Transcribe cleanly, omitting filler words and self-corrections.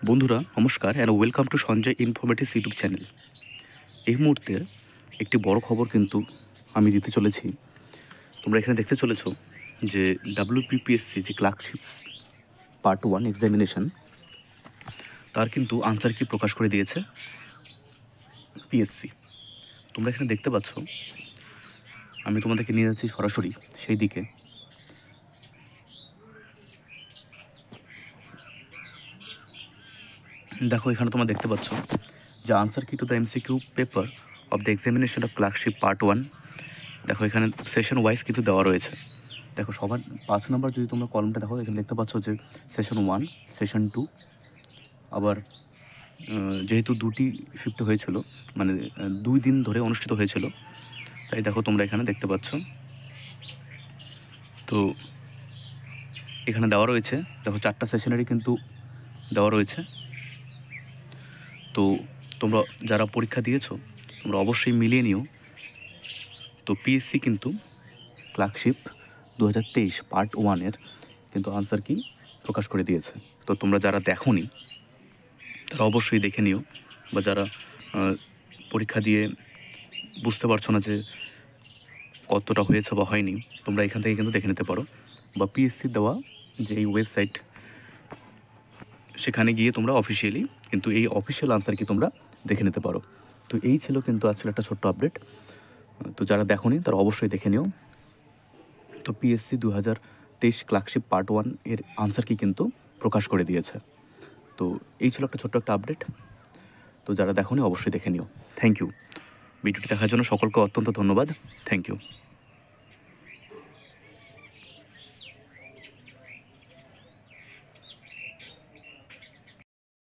বন্ধুরা নমস্কার and welcome to Sanjay informative YouTube channel. এই মুহূর্তের একটি বড় খবর কিন্তু আমি দিতে চলেছি। তোমরা এখানে দেখতে চলেছো যে WPPSC যে ক্লার্কশিপ পার্ট 1 এক্সামিনেশন, তার কিন্তু আনসার কি প্রকাশ করে দিয়েছে পিএসসি। তোমরা এখানে দেখতে পাচ্ছ, আমি তোমাদেরকে নিয়ে যাচ্ছি সরাসরি সেই দিকে। দেখো এখানে তোমরা দেখতে পাচ্ছ যে আনসার কি to the MCQ paper of the examination of clerkship part 1। দেখো এখানে সেশন ওয়াইজ কিন্তু দেওয়া রয়েছে। দেখো সবার 5 নম্বর যদি তোমরা কলমটা দেখো, এখানে দেখতে পাচ্ছ যে সেশন 1, সেশন 2। আবার যেহেতু দুটি শিফট হয়েছিল, মানে 2 দিন ধরে অনুষ্ঠিত হয়েছিল, তাই দেখো তোমরা এখানে দেখতে পাচ্ছ। তো এখানে দেওয়া রয়েছে, দেখো 4টা সেশনেরই কিন্তু দেওয়া রয়েছে। তো তোমরা যারা পরীক্ষা দিয়েছো তোমরা অবশ্যই মিলিয়ে নিও। তো পিএসসি কিন্তু ক্লার্কশিপ 2023 পার্ট 1-এর কিন্তু আনসার কি প্রকাশ করে দিয়েছে। তো তোমরা যারা দেখোনি তারা অবশ্যই দেখে নিও, বা যারা পরীক্ষা দিয়ে বুঝতে পারছো না যে কতটা হয়েছে বা হয়নি, তোমরা এখান থেকে কিন্তু দেখে নিতে পারো। বা পিএসসি দেওয়া যে এই ওয়েবসাইট, সেখানে গিয়ে তোমরা অফিসিয়ালি কিন্তু এই অফিসিয়াল আনসার কি তোমরা দেখে নিতে পারো। তো এই ছিল কিন্তু আজকের একটা ছোট্ট আপডেট। তো যারা দেখোনি তারা অবশ্যই দেখে নিও। তো পিএসসি 2023 ক্লার্কশিপ পার্ট 1 এর আনসার কি কিন্তু প্রকাশ করে দিয়েছে। তো এই ছিল একটা ছোট্ট একটা আপডেট। তো যারা দেখোনি অবশ্যই দেখে নিও। Thank you. ভিডিওটি দেখার জন্য সকলকে অত্যন্ত ধন্যবাদ। Thank you.